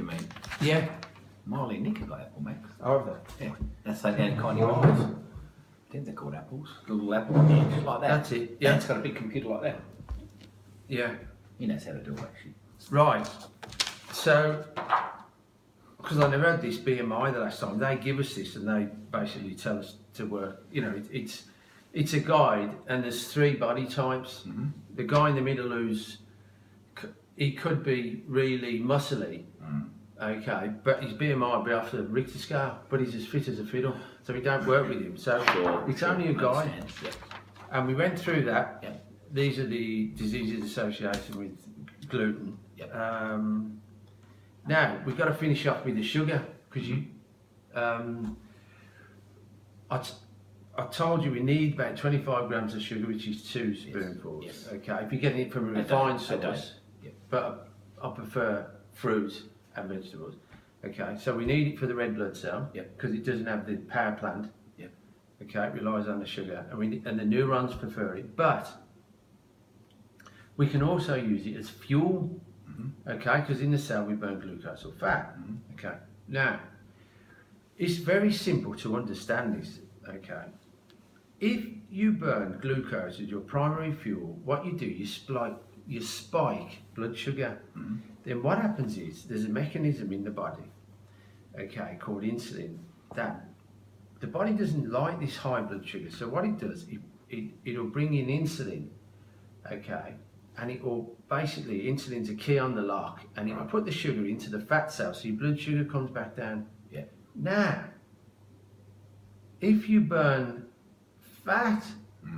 you mean. Yeah. Marley and Nick have got apple max. Oh, have they? Yeah, that's like that kind of apples. I think they're called apples. Little apple, yeah, just like that. That's it. Yeah. And it's got a big computer like that. Yeah. He knows how to do it actually. Right. So, because I never had this BMI the last time, they give us this and they basically tell us to work. You know, it's a guide and there's 3 body types. Mm-hmm. The guy in the middle he could be really muscly. Okay, but his BMI would be off the Richter scale, but he's as fit as a fiddle, so we don't work with him. So it's only a guide. Yeah. And we went through that. Yeah. These are the diseases associated with gluten. Yep. Now we've got to finish off with the sugar because I told you we need about 25 grams of sugar, which is 2 spoonfuls. Yes. Okay, if you're getting it from a refined source, Yep. but I prefer fruit and vegetables. Okay, so we need it for the red blood cell because it doesn't have the power plant. Yep. Okay, it relies on the sugar, and the neurons prefer it. But we can also use it as fuel. Okay, because in the cell we burn glucose or fat. Okay, now it's very simple to understand this. Okay, if you burn glucose as your primary fuel, what you do, you spike blood sugar. Then what happens is there's a mechanism in the body, okay, called insulin, that the body doesn't like this high blood sugar. So what it does, it'll bring in insulin, okay, and it will basically, insulin's a key on the lock, and it will put the sugar into the fat cell, so your blood sugar comes back down. Yeah. Now, if you burn fat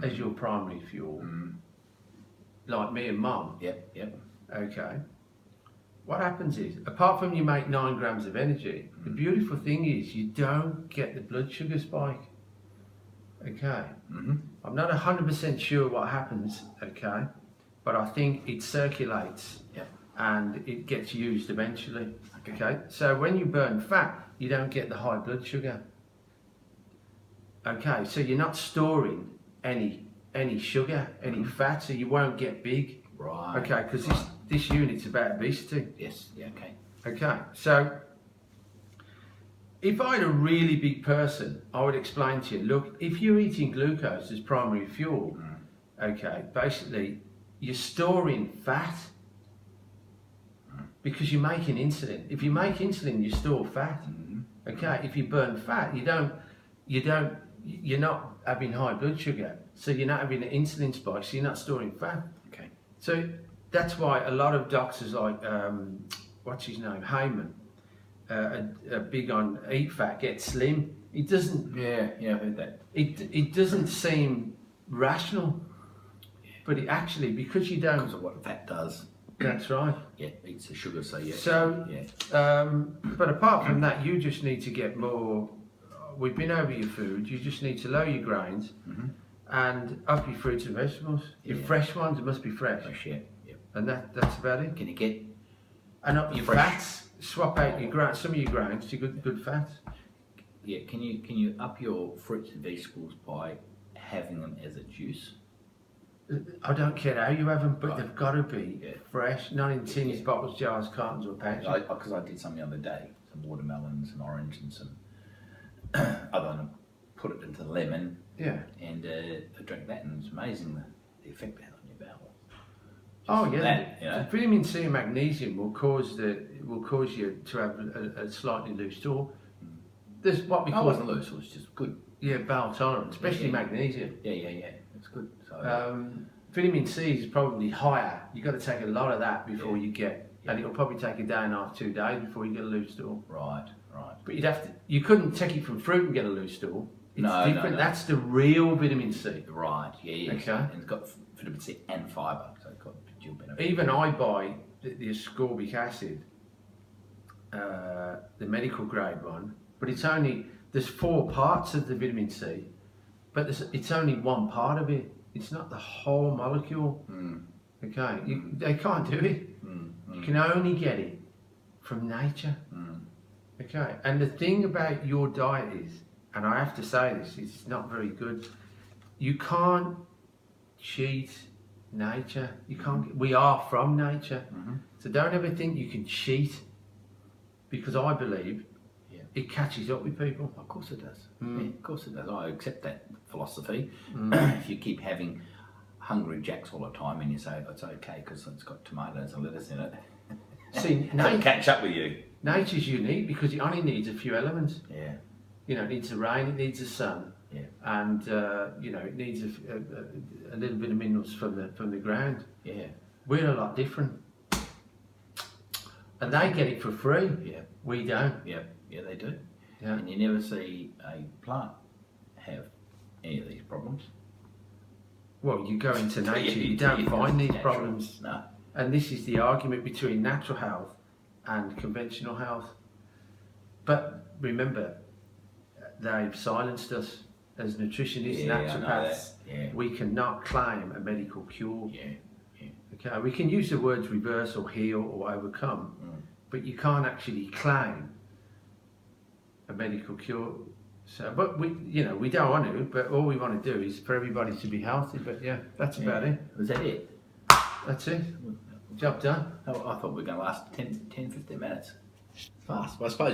as your primary fuel, like me and Mum, Yep. okay, what happens is, apart from you make 9 grams of energy, the beautiful thing is you don't get the blood sugar spike. Okay, I'm not 100% sure what happens, okay, but I think it circulates and it gets used eventually. Okay, so when you burn fat, you don't get the high blood sugar. Okay, so you're not storing any sugar, any fat, so you won't get big. Right. Okay, because this unit's about obesity. Yes. Yeah. Okay. Okay, so if I had a really big person, I would explain to you, look, if you're eating glucose as primary fuel, okay, basically you're storing fat because you're making insulin. If you make insulin, you store fat. Okay, if you burn fat, you're not having high blood sugar, so you're not having an insulin spike, so you're not storing fat. Okay. So that's why a lot of doctors like, what's his name, Heyman, are big on eat fat, get slim. It doesn't. Yeah. I've heard that. It doesn't seem rational, but it actually, because you don't. Because of what fat does. That's right. Yeah, eats the sugar, so yeah. So, but apart from that, you just need to get more. We've been over your food. You just need to lower your grains and up your fruits and vegetables. Your fresh ones, it must be fresh. Fresh, yeah. And that's about it. Can you get? And up your fresh fats. Swap out your grains, some of your grains to good fats. Yeah. Can you up your fruits and vegetables by having them as a juice? I don't care how you have them, but they've got to be fresh, not in tins, bottles, jars, cartons, or pouches. Because I did some the other day, some watermelons and orange and some other one, put it into lemon. Yeah. And I drank that, and it's amazing the effect it had on your bowel. Oh yeah, that, you know. the vitamin C and magnesium will cause you to have a slightly loose stool. There's what we I call wasn't loose; it was just good. Yeah, bowel tolerance, especially magnesium. Yeah, it's good. So, vitamin C is probably higher. You've got to take a lot of that before you get, and it'll probably take a day and a half, 2 days before you get a loose stool. Right. But you couldn't take it from fruit and get a loose stool. It's different. No. That's the real vitamin C. Right. Yeah. Okay. And it's got vitamin C and fibre, so it's got dual benefit. Even I buy the ascorbic acid, the medical grade one, but there's 4 parts of the vitamin C, but it's only one part of it. It's not the whole molecule. Okay, they can't do it. You can only get it from nature. Okay, and the thing about your diet is, and I have to say this, it's not very good. You can't cheat nature. You can't. We are from nature, so don't ever think you can cheat. because I believe Yeah. it catches up with people. Of course it does. Mm. Yeah, of course it does. I accept that philosophy. Mm. If you keep having Hungry Jacks all the time and you say it's okay because it's got tomatoes and lettuce in it, See, it'll catch up with you. nature's unique because it only needs a few elements. Yeah. You know, it needs the rain, it needs the sun, Yeah. and you know, it needs a little bit of minerals from the ground. Yeah. We're a lot different, and they get it for free. Yeah. We don't. Yeah. Yeah, they do. Yeah. And you never see a plant have any of these problems. Well, you go into nature, you Until don't find these natural. problems, No. and this is the argument between natural health and conventional health. But remember, they've silenced us as nutritionists, Yeah, I know naturopaths. that. Yeah. We cannot claim a medical cure. Yeah. Yeah. Okay, we can use the words reverse or heal or overcome, but you can't actually claim a medical cure. So, but we don't want to. But all we want to do is for everybody to be healthy. But yeah, that's about it. Was that it? That's it. Job done. Oh, I thought we were going to last 10, 15 minutes. Fast. Well, I suppose